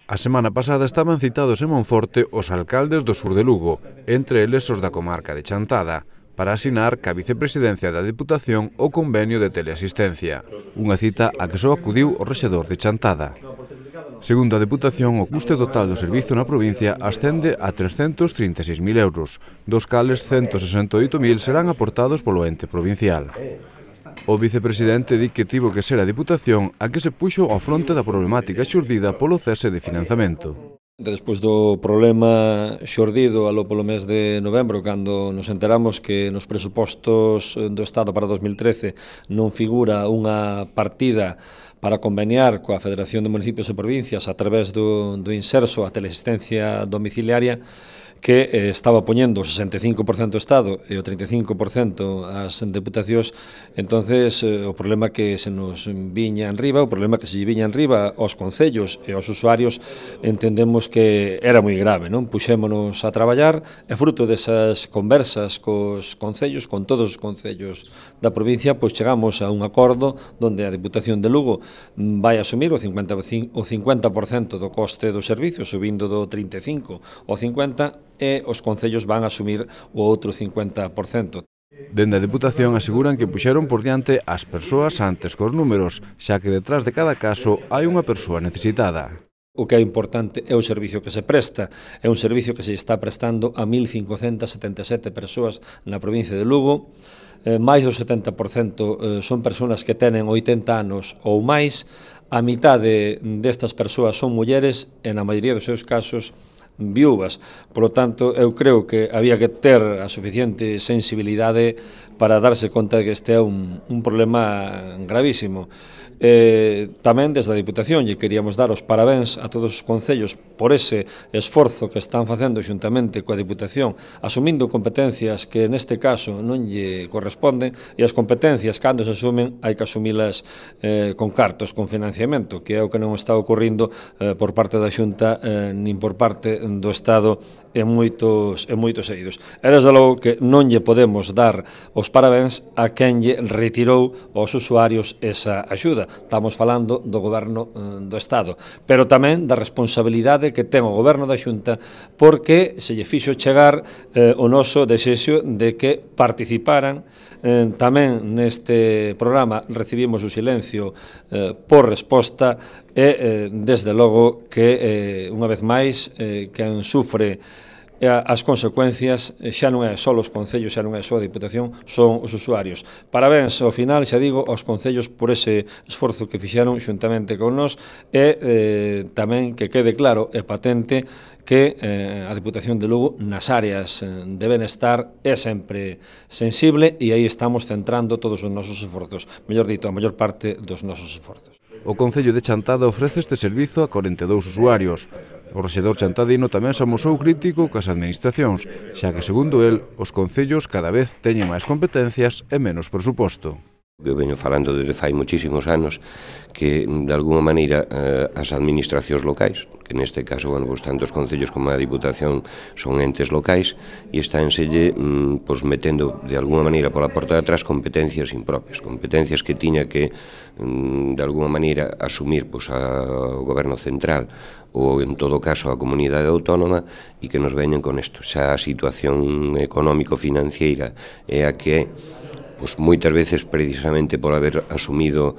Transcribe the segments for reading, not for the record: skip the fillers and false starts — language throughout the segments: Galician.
A semana pasada estaban citados en Monforte os alcaldes do sur de Lugo, entre eles os da comarca de Chantada, para asinar ca vicepresidencia da Deputación o convenio de teleasistencia, unha cita a que só acudiu o rexedor de Chantada. Segundo a Deputación, o custe total do servizo na provincia ascende a 336.000 euros, dos cales 168.000 serán aportados polo ente provincial. O vicepresidente di que tivo que ser a Deputación a que se puxo ao fronte da problemática xurdida polo cese de financiamento. Despois do problema xordido aló polo mes de novembro, cando nos enteramos que nos presupostos do Estado para 2013 non figura unha partida para conveniar coa Federación de Municipios e Provincias a través do inserso a teleasistencia domiciliaria, que estaba poñendo o 65% do Estado e o 35% as deputacións, entonces o problema que se nos viña enriba, o problema que se lle viña enriba aos concellos e aos usuarios, entendemos que era moi grave, non? Puxémonos a traballar e fruto desas conversas cos concellos, con todos os concellos da provincia, pois chegamos a un acordo onde a Deputación de Lugo vai asumir o 50% do coste do servicio, subindo do 35 ao 50%, e os concellos van asumir o outro 50%. Dende a Deputación aseguran que puxeron por diante as persoas antes cos números, xa que detrás de cada caso hai unha persoa necesitada. O que é importante é o servicio que se presta. É un servicio que se está prestando a 1.577 persoas na provincia de Lugo. Mais do 70% son persoas que tenen 80 anos ou máis. A mitade destas persoas son mulleres e na maioría dos seus casos viúvas. Por lo tanto, eu creo que había que ter a suficiente sensibilidade para darse conta de que este é un problema gravísimo. Tamén desde a Diputación lle queríamos dar os parabéns a todos os concellos por ese esforzo que están facendo xuntamente coa Diputación, asumindo competencias que neste caso non lle corresponden, e as competencias, cando se asumen, hai que asumilas con cartos, con financiamento, que é o que non está ocorrindo por parte da Xunta nin por parte do Estado en moitos eidos. E desde logo que non lle podemos dar os parabéns a quen lle retirou aos usuarios esa axuda. Estamos falando do Goberno do Estado, pero tamén da responsabilidade que ten o Goberno da Xunta, porque se lle fixo chegar o noso desexo de que participaran tamén neste programa. Recibimos o silencio por resposta e, desde logo, que unha vez máis quen sufre as consecuencias xa non é só os concellos, xa non é só a Diputación, son os usuarios. Parabéns ao final, xa digo, aos concellos por ese esforzo que fixeron xuntamente con nós, e tamén que quede claro e patente que a Diputación de Lugo nas áreas de benestar é sempre sensible, e aí estamos centrando todos os nosos esforzos, mellor dito, a maior parte dos nosos esforzos. O Concello de Chantada ofrece este servizo a 42 usuarios. O rexedor chantadino tamén se amosou crítico coas administracións, xa que, segundo el, os concellos cada vez teñen máis competencias e menos presuposto. Eu veño falando desde fai muchísimos anos que, de alguma maneira, as administracións locais, que neste caso, bueno, pues, tanto os concellos como a Diputación son entes locais, e estánselle metendo, de alguna maneira, pola porta de atrás competencias impropias, competencias que tiña que, de alguna maneira, asumir ao Goberno Central ou, en todo caso, a comunidade autónoma, e que nos veñen con isto. Xa a situación económico-financiera é a que é, pois moitas veces precisamente por haber asumido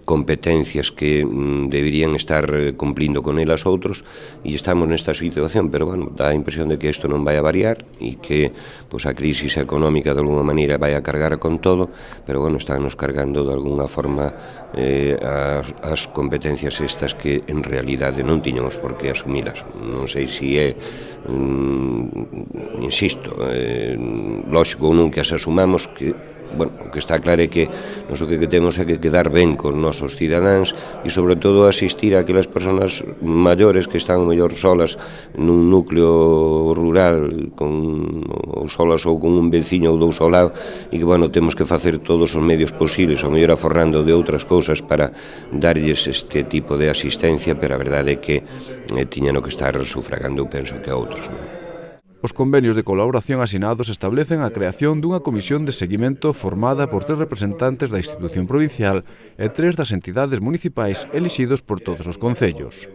competencias que deberían estar cumplindo con elas outros, e estamos nesta situación, pero bueno, dá a impresión de que isto non vai a variar e que pois a crisis económica de alguna maneira vai a cargar con todo, pero bueno, estánnos cargando de alguna forma as competencias estas que en realidade non tiñamos por que asumilas. Non sei se é, insisto, lógico ou non que as asumamos, que bueno, o que está claro é que nós o que temos é que quedar ben cos nosos cidadáns e, sobre todo, asistir a aquelas persoas maiores que están mellor solas nun núcleo rural, ou solas ou con un veciño ou dous ao lado, e que, bueno, temos que facer todos os medios posibles, ou mellor aforrando de outras cousas para darlles este tipo de asistencia, pero a verdade é que tiñan que estar sufragando, eu penso, que a outros, non? Os convenios de colaboración asinados establecen a creación dunha comisión de seguimento formada por 3 representantes da institución provincial e 3 das entidades municipais elixidos por todos os concellos.